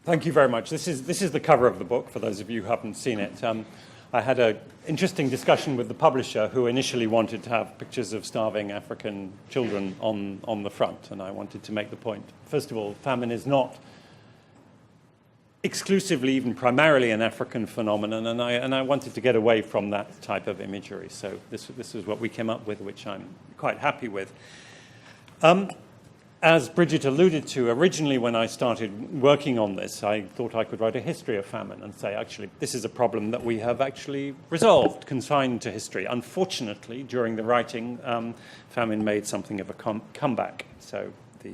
Thank you very much. This is the cover of the book, for those of you who haven't seen it. I had an interesting discussion with the publisher, who initially wanted to have pictures of starving African children on the front, and I wanted to make the point. First of all, famine is not exclusively, even primarily, an African phenomenon, and I wanted to get away from that type of imagery. So this is what we came up with, which I'm quite happy with. As Bridget alluded to, originally when I started working on this, I thought I could write a history of famine and say, actually, this is a problem that we have actually resolved, consigned to history. Unfortunately, during the writing, famine made something of a comeback. So the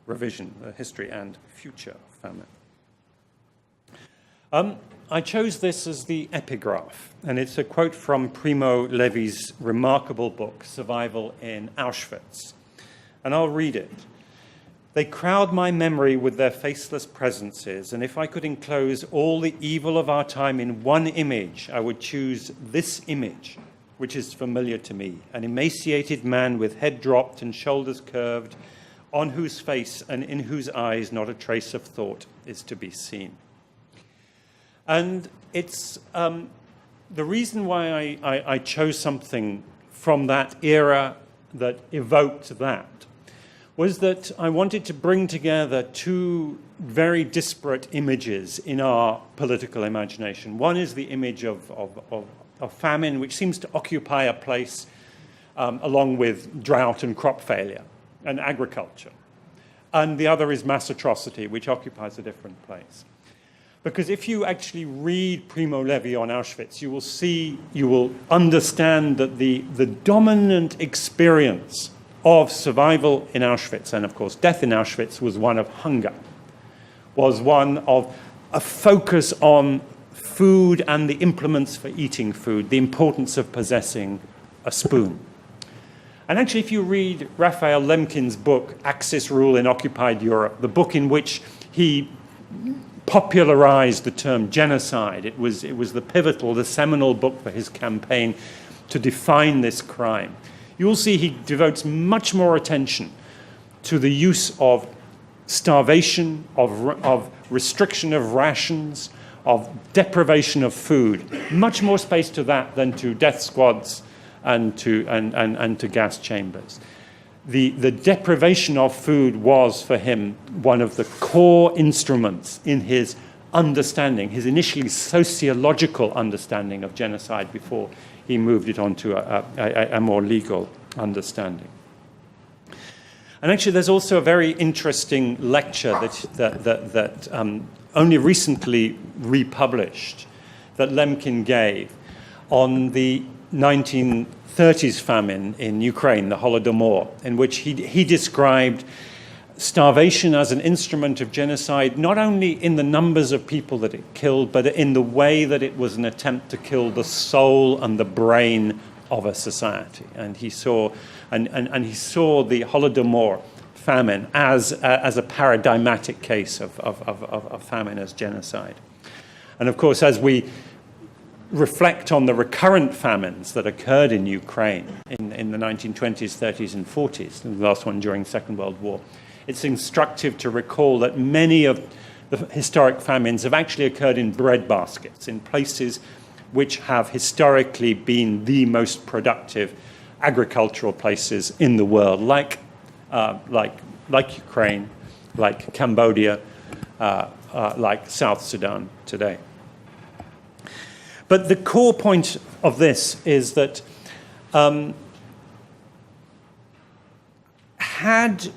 revision, the history and future of famine. I chose this as the epigraph, and it's a quote from Primo Levi's remarkable book, Survival in Auschwitz. And I'll read it. They crowd my memory with their faceless presences, and if I could enclose all the evil of our time in one image, I would choose this image, which is familiar to me, an emaciated man with head dropped and shoulders curved, on whose face and in whose eyes not a trace of thought is to be seen. And it's the reason why I chose something from that era that evoked that was that I wanted to bring together two very disparate images in our political imagination. One is the image of famine, which seems to occupy a place along with drought and crop failure and agriculture. And the other is mass atrocity, which occupies a different place. Because if you actually read Primo Levi on Auschwitz, you will understand that the dominant experience of survival in Auschwitz, and of course death in Auschwitz, was one of hunger, was one of a focus on food and the implements for eating food, the importance of possessing a spoon. And actually, if you read Raphael Lemkin's book, Axis Rule in Occupied Europe, the book in which he popularized the term genocide, it was the pivotal, the seminal book for his campaign to define this crime. You'll see he devotes much more attention to the use of starvation, of restriction of rations, of deprivation of food. Much more space to that than to death squads and to gas chambers. The deprivation of food was, for him, one of the core instruments in his understanding, his initially sociological understanding of genocide before he moved it on to a more legal understanding. And actually, there's also a very interesting lecture that only recently republished that Lemkin gave on the 1930s famine in Ukraine, the Holodomor, in which he described starvation as an instrument of genocide, not only in the numbers of people that it killed, but in the way that it was an attempt to kill the soul and the brain of a society. And he saw the Holodomor famine as a paradigmatic case of famine as genocide. And of course, as we reflect on the recurrent famines that occurred in Ukraine in the 1920s, 30s, and 40s, the last one during the Second World War, it's instructive to recall that many of the historic famines have actually occurred in breadbaskets, in places which have historically been the most productive agricultural places in the world, like Ukraine, like Cambodia, like South Sudan today. But the core point of this is that had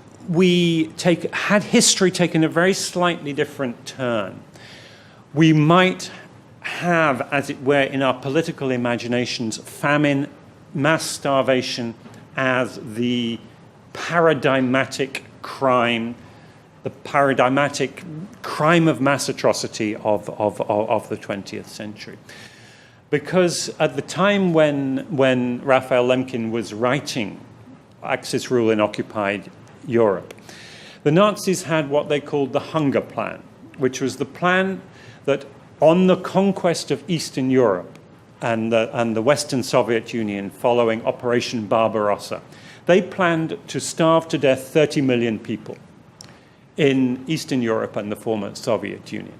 history taken a very slightly different turn, we might have, as it were, in our political imaginations, famine, mass starvation as the paradigmatic crime, the paradigmatic crime of mass atrocity of the 20th century. Because at the time when Raphael Lemkin was writing Axis Rule in Occupied Europe, the Nazis had what they called the Hunger Plan, which was the plan that on the conquest of Eastern Europe and the Western Soviet Union following Operation Barbarossa, they planned to starve to death 30 million people. in Eastern Europe and the former Soviet Union.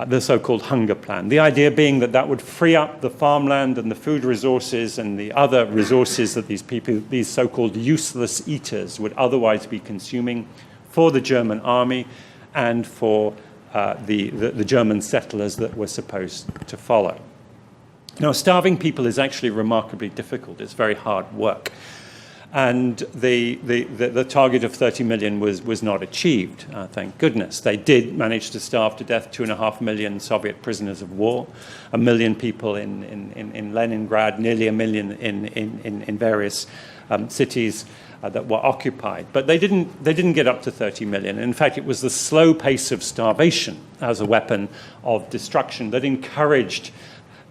The so-called hunger plan. The idea being that that would free up the farmland and the food resources and the other resources that these people, these so-called useless eaters, would otherwise be consuming for the German army and for the German settlers that were supposed to follow. Now, starving people is actually remarkably difficult. It's very hard work. And the target of 30 million was not achieved, thank goodness. They did manage to starve to death 2.5 million Soviet prisoners of war, 1 million people in Leningrad, nearly 1 million in various cities that were occupied. But they didn't get up to 30 million. In fact, it was the slow pace of starvation as a weapon of destruction that encouraged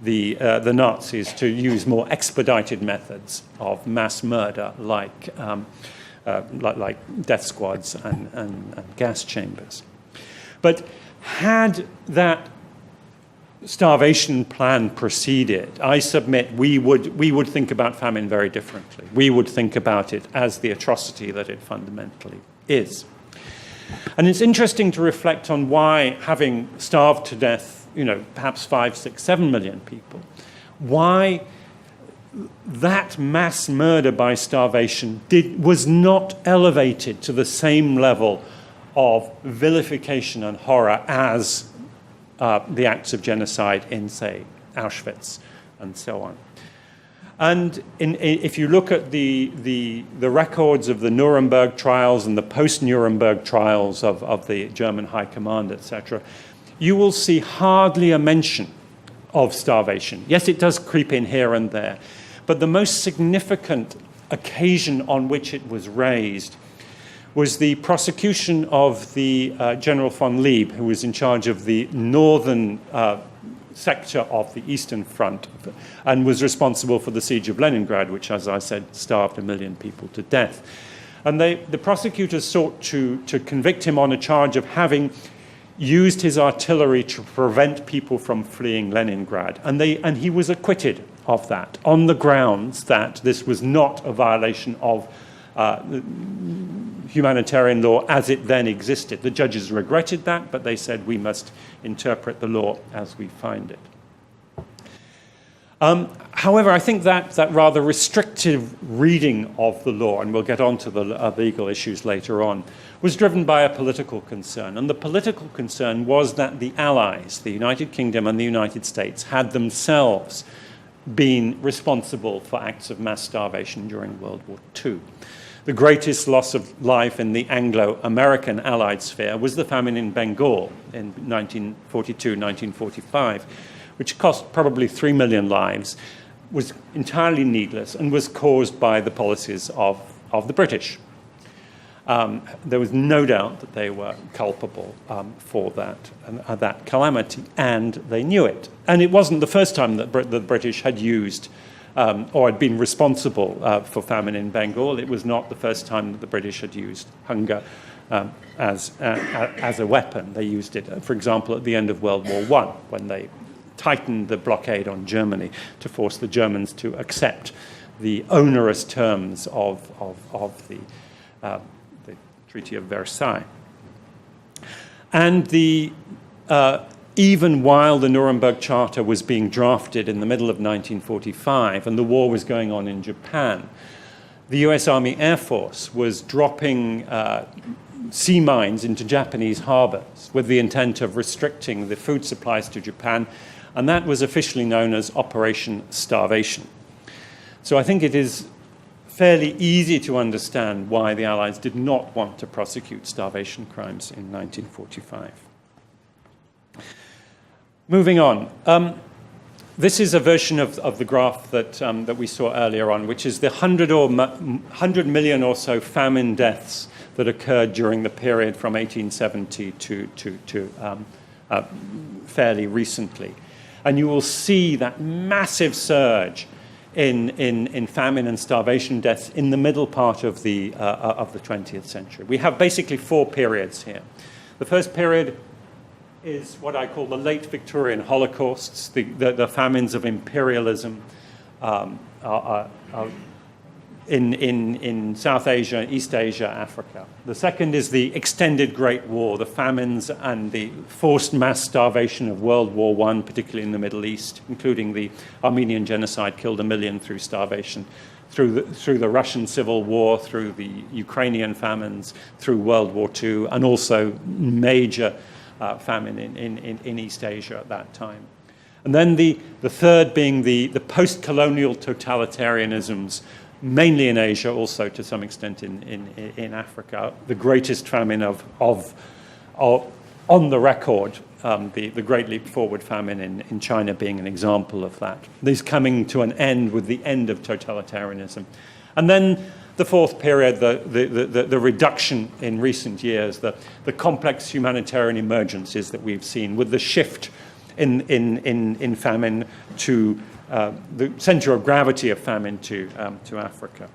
the Nazis to use more expedited methods of mass murder, like death squads and gas chambers. But had that starvation plan proceeded, I submit we would think about famine very differently. We would think about it as the atrocity that it fundamentally is. And it's interesting to reflect on why, having starved to death, perhaps 5, 6, 7 million people, why that mass murder by starvation was not elevated to the same level of vilification and horror as the acts of genocide in, say, Auschwitz and so on. And if you look at the records of the Nuremberg trials and the post-Nuremberg trials of the German High Command, etc., you will see hardly a mention of starvation. Yes, it does creep in here and there, but the most significant occasion on which it was raised was the prosecution of the General von Lieb, who was in charge of the northern sector of the Eastern Front and was responsible for the siege of Leningrad, which, as I said, starved 1 million people to death. And the prosecutors sought to convict him on a charge of having used his artillery to prevent people from fleeing Leningrad. And he was acquitted of that on the grounds that this was not a violation of humanitarian law as it then existed. The judges regretted that, but they said we must interpret the law as we find it. However, I think that rather restrictive reading of the law, and we'll get on to the legal issues later on, was driven by a political concern. And the political concern was that the Allies, the United Kingdom and the United States, had themselves been responsible for acts of mass starvation during World War II. The greatest loss of life in the Anglo-American Allied sphere was the famine in Bengal in 1942-1945, which cost probably 3 million lives, was entirely needless, and was caused by the policies of the British. There was no doubt that they were culpable for that calamity, and they knew it. And it wasn't the first time that the British had used or had been responsible for famine in Bengal. It was not the first time that the British had used hunger as a weapon. They used it, for example, at the end of World War I, when they tightened the blockade on Germany to force the Germans to accept the onerous terms of the Treaty of Versailles. And even while the Nuremberg Charter was being drafted in the middle of 1945 and the war was going on in Japan, the US Army Air Force was dropping sea mines into Japanese harbors with the intent of restricting the food supplies to Japan, and that was officially known as Operation Starvation. So I think it is fairly easy to understand why the Allies did not want to prosecute starvation crimes in 1945. Moving on. This is a version of the graph that we saw earlier on, which is the 100 million or so famine deaths that occurred during the period from 1870 to fairly recently. And you will see that massive surge in famine and starvation deaths in the middle part of the 20th century. We have basically 4 periods here. The first period is what I call the late Victorian Holocausts, the famines of imperialism, in South Asia, East Asia, Africa. The second is the extended Great War, the famines and the forced mass starvation of World War I, particularly in the Middle East, including the Armenian genocide, killed 1 million through starvation, through the Russian Civil War, through the Ukrainian famines, through World War II, and also major famine in East Asia at that time. And then the third being the post-colonial totalitarianisms, mainly in Asia, also to some extent in Africa. The greatest famine of on the record, the Great Leap Forward famine in China being an example of that. These coming to an end with the end of totalitarianism. And then the fourth period, the reduction in recent years, the complex humanitarian emergencies that we've seen with the shift in famine to the center of gravity of famine to Africa.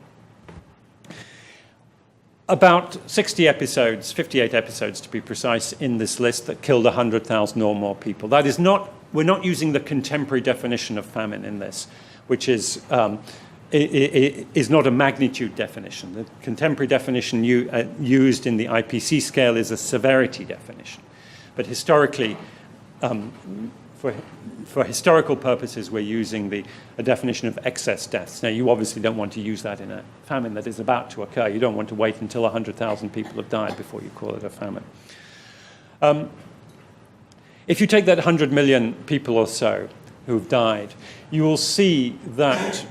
About 60 episodes, 58 episodes to be precise, in this list that killed 100,000 or more people. That is not, we're not using the contemporary definition of famine in this, which is not a magnitude definition. The contemporary definition used in the IPC scale is a severity definition. But historically, for historical purposes, we're using a definition of excess deaths. Now, you obviously don't want to use that in a famine that is about to occur. You don't want to wait until 100,000 people have died before you call it a famine. If you take that 100 million people or so who've died, you will see that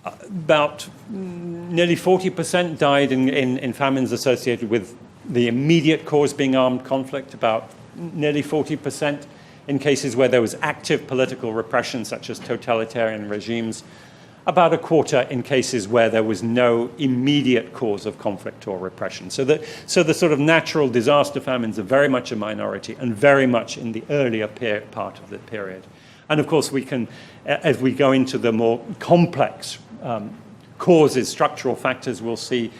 about nearly 40% died in famines associated with the immediate cause being armed conflict, about nearly 40% in cases where there was active political repression, such as totalitarian regimes, about a quarter in cases where there was no immediate cause of conflict or repression. So the sort of natural disaster famines are very much a minority and very much in the earlier part of the period. And of course, we can, as we go into the more complex causes, structural factors, we'll see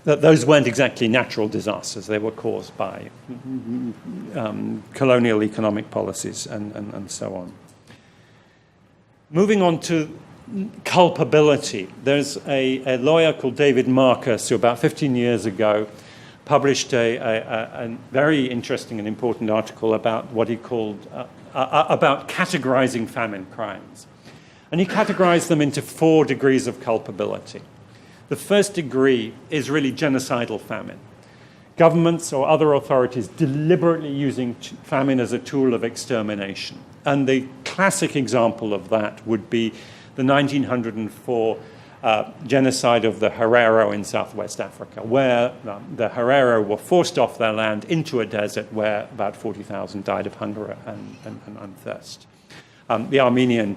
that those weren't exactly natural disasters. They were caused by colonial economic policies and so on. Moving on to culpability. There's a lawyer called David Marcus who about 15 years ago published a very interesting and important article about what he called, about categorizing famine crimes. And he categorized them into 4 degrees of culpability. The first degree is really genocidal famine. Governments or other authorities deliberately using famine as a tool of extermination. And the classic example of that would be the 1904 genocide of the Herero in southwest Africa, where the Herero were forced off their land into a desert where about 40,000 died of hunger and thirst. The Armenian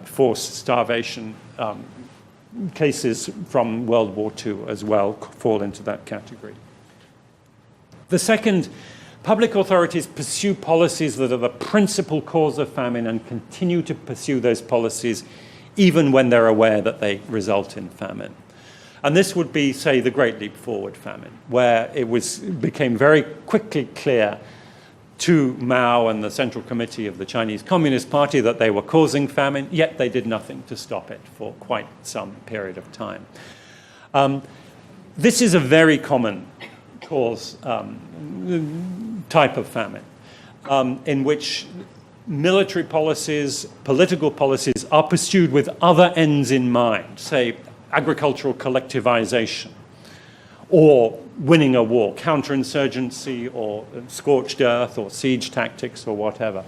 forced starvation cases from World War II as well fall into that category. The second, public authorities pursue policies that are the principal cause of famine and continue to pursue those policies even when they're aware that they result in famine. And this would be, say, the Great Leap Forward famine, where it became very quickly clear to Mao and the Central Committee of the Chinese Communist Party that they were causing famine, yet they did nothing to stop it for quite some period of time. This is a very common cause type of famine, in which military policies, political policies are pursued with other ends in mind, say agricultural collectivization, or winning a war, counterinsurgency or scorched earth or siege tactics or whatever.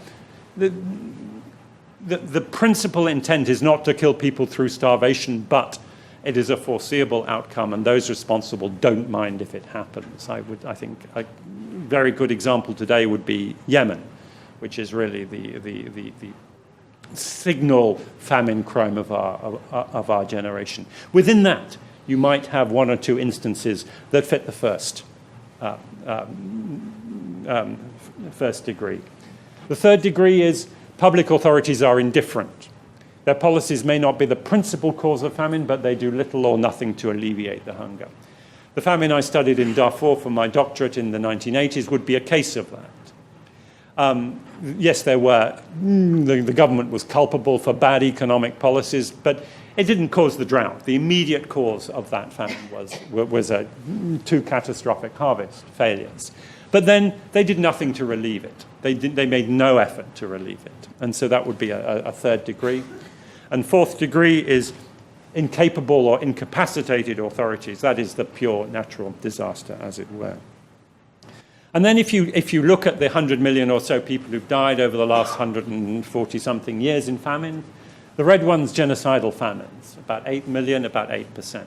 The principal intent is not to kill people through starvation, but it is a foreseeable outcome, and those responsible don't mind if it happens. I think a very good example today would be Yemen, which is really the signal famine crime of our generation. Within that, you might have 1 or 2 instances that fit the first degree. The third degree is public authorities are indifferent. Their policies may not be the principal cause of famine, but they do little or nothing to alleviate the hunger. The famine I studied in Darfur for my doctorate in the 1980s would be a case of that. Yes, there were, the government was culpable for bad economic policies, but it didn't cause the drought. The immediate cause of that famine was two catastrophic harvest failures. But then they did nothing to relieve it. They made no effort to relieve it. And so that would be a third degree. And fourth degree is incapable or incapacitated authorities. That is the pure natural disaster, as it were. And then if you look at the 100 million or so people who've died over the last 140-something years in famine, the red one's genocidal famines, about 8 million, about 8%.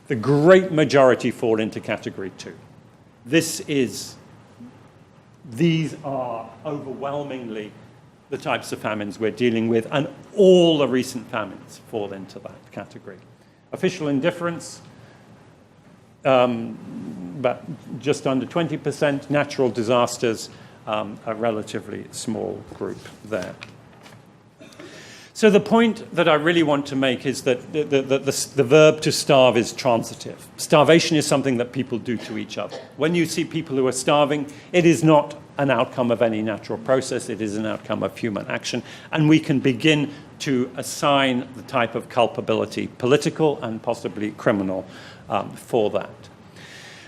The great majority fall into category 2. These are overwhelmingly the types of famines we're dealing with, and all the recent famines fall into that category. Official indifference, but just under 20%, natural disasters, a relatively small group there. So the point that I really want to make is that the verb to starve is transitive. Starvation is something that people do to each other. When you see people who are starving, it is not an outcome of any natural process, it is an outcome of human action, and we can begin to assign the type of culpability, political and possibly criminal, for that.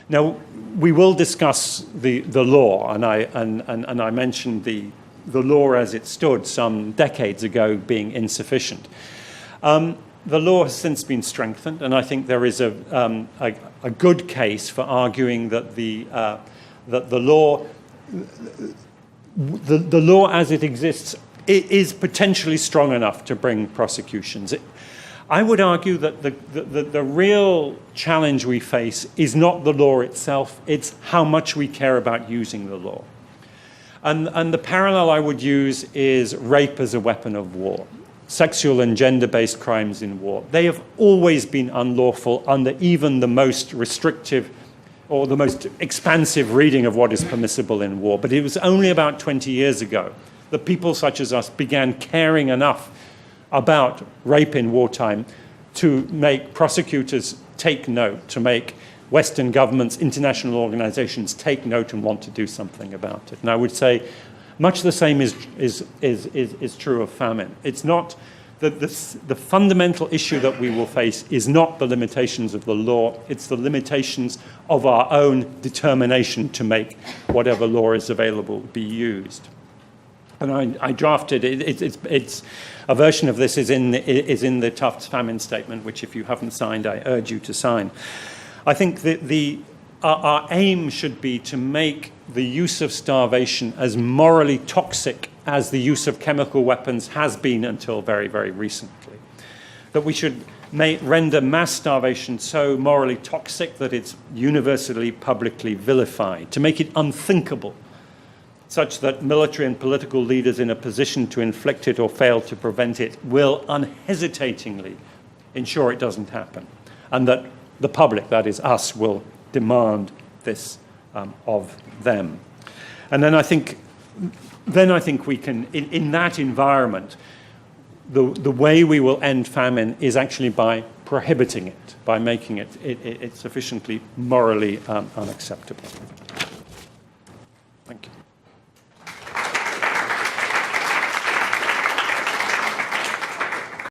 Now, we will discuss the law, and I mentioned the law as it stood some decades ago being insufficient. The law has since been strengthened, and I think there is a good case for arguing that the law as it exists is potentially strong enough to bring prosecutions. I would argue that the real challenge we face is not the law itself, it's how much we care about using the law. And the parallel I would use is rape as a weapon of war. Sexual and gender-based crimes in war. They have always been unlawful under even the most restrictive or the most expansive reading of what is permissible in war. But it was only about 20 years ago that people such as us began caring enough about rape in wartime to make prosecutors take note, to make Western governments, international organizations take note and want to do something about it. And I would say much the same is true of famine. It's not the fundamental issue that we will face is not the limitations of the law, it's the limitations of our own determination to make whatever law is available be used. And I drafted it's a version of this is in the Tufts famine statement, which if you haven't signed, I urge you to sign. I think that our aim should be to make the use of starvation as morally toxic as the use of chemical weapons has been until very, very recently. That we should render mass starvation so morally toxic that it's universally publicly vilified, to make it unthinkable, such that military and political leaders in a position to inflict it or fail to prevent it will unhesitatingly ensure it doesn't happen, and that the public, that is us, will demand this of them. And then I think we can, in that environment, the way we will end famine is actually by prohibiting it, by making it sufficiently morally unacceptable.